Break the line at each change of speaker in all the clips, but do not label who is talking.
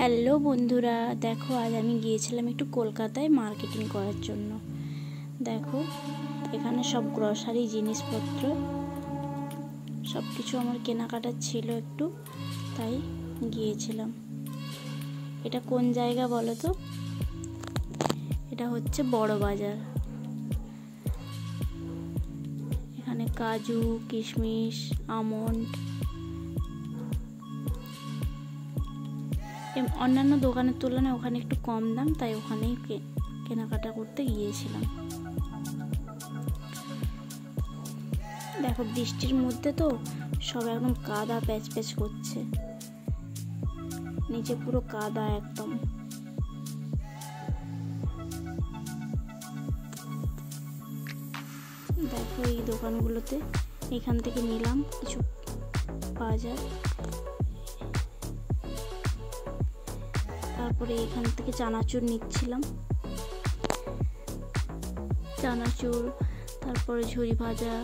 Hello বন্ধুরা, দেখো আজ আমি গিয়েছিলাম একটু কলকাতায় মার্কেটিং করার জন্য। দেখো এখানে সব গ্রসারি জিনিসপত্র সব কিছু আমার কেনাকাটার ছিল একটু, তাই গিয়েছিলাম। এটা কোন জায়গা বলো তো? এটা হচ্ছে বড় বাজার। এখানে কাজু, কিশমিশ, আমন্ড, অন্যান্য দোকানের তুলনায় ওখানে একটু কম দাম, তাই ওখানেই কেনাকাটা করতে গিয়েছিলাম। দেখো বৃষ্টির মধ্যে তো সব একদম কাদা প্যাচ প্যাচ করছে, নিচে পুরো কাদা একদম। দেখো এই দোকানগুলোতে এখান থেকে নিলাম কিছু বাজার, তারপরে এখান থেকে চানাচুর নিচ্ছিলাম, চানাচুর, তারপরে ঝুরি ভাজা।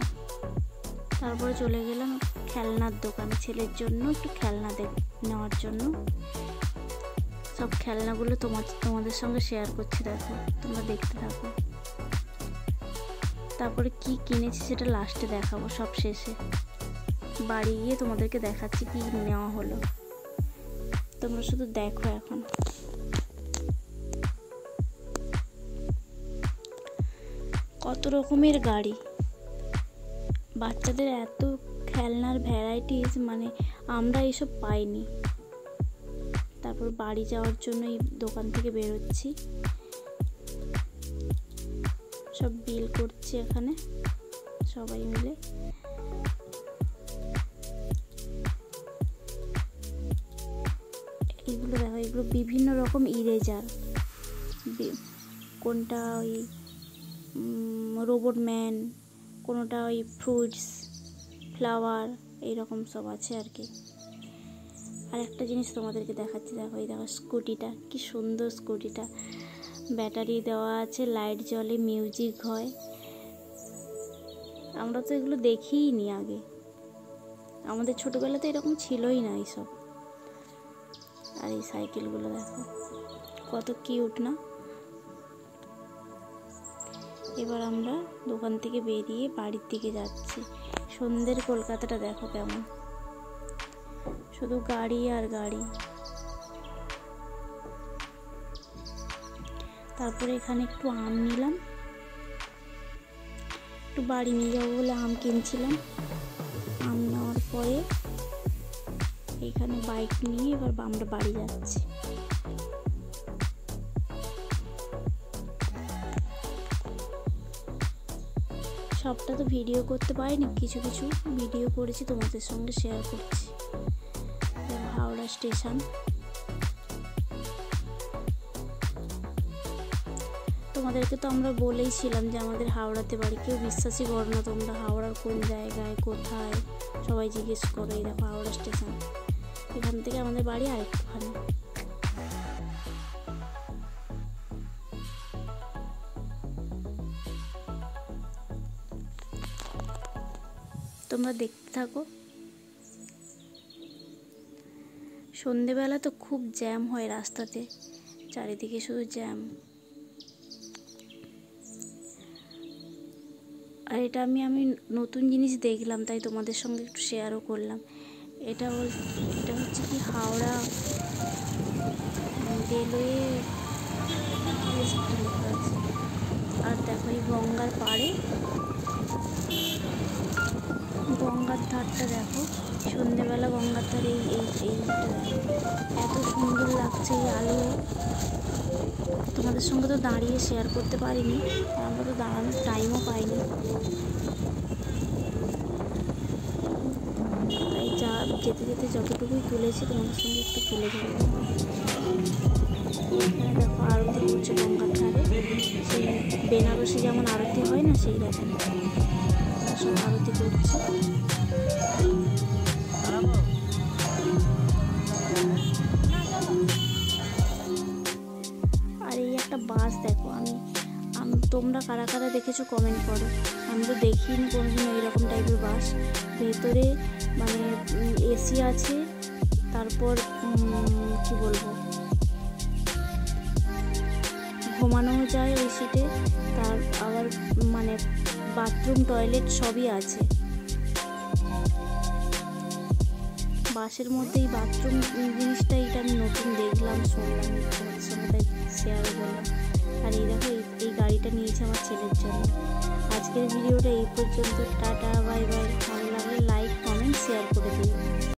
তারপরে চলে গেলাম খেলনার দোকানে, ছেলের জন্য একটু খেলনা নেওয়ার জন্য। সব খেলনাগুলো তোমাদের সঙ্গে শেয়ার করছি, দেখো তোমরা দেখতে থাকো। তারপরে কি কিনেছি সেটা লাস্টে দেখাবো, সব শেষে বাড়ি গিয়ে তোমাদেরকে দেখাচ্ছি কি নেওয়া হলো। তোমরা শুধু দেখো। এখন কত রকমের গাড়ি, বাচ্চাদের এত খেলনার ভ্যারাইটিস, মানে আমরা এসব পাইনি। তারপর বাড়ি যাওয়ার জন্য এই দোকান থেকে বেরোচ্ছি, সব বিল করছি এখানে সবাই মিলে। এগুলো দেখো, এগুলো বিভিন্ন রকম ইরেজার, কোনটা ওই রোবট ম্যান, কোনোটা ওই ফ্রুটস, ফ্লাওয়ার, এইরকম সব আছে আর কি। আর একটা জিনিস তোমাদেরকে দেখাচ্ছি, দেখো এই দেখো স্কুটিটা, কি সুন্দর স্কুটিটা, ব্যাটারি দেওয়া আছে, লাইট জ্বলে, মিউজিক হয়। আমরা তো এগুলো দেখিই নি আগে, আমাদের ছোটোবেলাতে এরকম ছিলই না এইসব। আর এই সাইকেলগুলো দেখো কত কিউট না। এবার আমরা দোকান থেকে বেরিয়ে বাড়ির দিকে যাচ্ছি। সন্ধ্যের কলকাতাটা দেখো কেমন, শুধু গাড়ি আর গাড়ি। তারপরে এখানে একটু আম নিলাম, একটু বাড়ি নিয়ে যাবো বলে আম কিনছিলাম। আম নেওয়ার পরে এখানে বাইক নিয়ে এবার আমরা বাড়ি যাচ্ছি। সবটা তো ভিডিও করতে পারিনি, কিছু কিছু ভিডিও করেছি, তোমাদের সঙ্গে শেয়ার করছি। হাওড়া স্টেশন, তোমাদেরকে তো আমরা বলেইছিলাম যে আমাদের হাওড়াতে বাড়ি, কেউ বিশ্বাসই করো না তোমরা। হাওড়ার কোন জায়গায় কোথায় সবাই জিজ্ঞেস করো। এই দেখো হাওড়া স্টেশন, এখান থেকে আমাদের বাড়ি আরেকটুখানি। তোমরা দেখতে থাকো। সন্ধেবেলা তো খুব জ্যাম হয় রাস্তাতে, চারিদিকে শুধু জ্যাম। আর এটা আমি নতুন জিনিস দেখলাম, তাই তোমাদের সঙ্গে একটু শেয়ারও করলাম। এটা হচ্ছে কি হাওড়া রেলওয়ে লেখা আছে। আর দেখো এই গঙ্গার পাড়ে, গঙ্গার ধারটা দেখো, সন্ধ্যেবেলা গঙ্গার ধারে এইটা এত সুন্দর লাগছে। এই আলো তোমাদের সঙ্গে তো দাঁড়িয়ে শেয়ার করতে পারিনি, আমরা তো দাঁড়ানোর টাইমও পাইনি, তাই যা যেতে যেতে যতটুকুই তুলেছি তোমাদের সঙ্গে একটু তুলে ধরবো। এখানে দেখো আরতি করছে গঙ্গার ধারে, সেই বেনারসি যেমন আরতি হয় না, সেই রকম সব আরতি করছে। আর এই একটা বাস দেখো, তোমরা কারা কারা দেখেছো কমেন্ট করো। আমি তো দেখিনি কোনোদিন এইরকম টাইপের বাস। ভেতরে মানে এসি আছে, তারপর কি বলবো, ঘুমানোও যায় ওই সিটে, তার আবার মানে বাথরুম টয়লেট সবই আছে। বাসের মধ্যেই বাথরুম জিনিসটা এটা আমি নতুন দেখলাম, শুনলাম, তোমাদের সঙ্গে তাই শেয়ার করলাম। আর এই দেখো এই গাড়িটা নিয়েছে আমার ছেলের জন্য। আজকের ভিডিওটা এই পর্যন্ত। Tata, bye bye. ভালো লাগলে লাইক, কমেন্ট, শেয়ার করে দিও।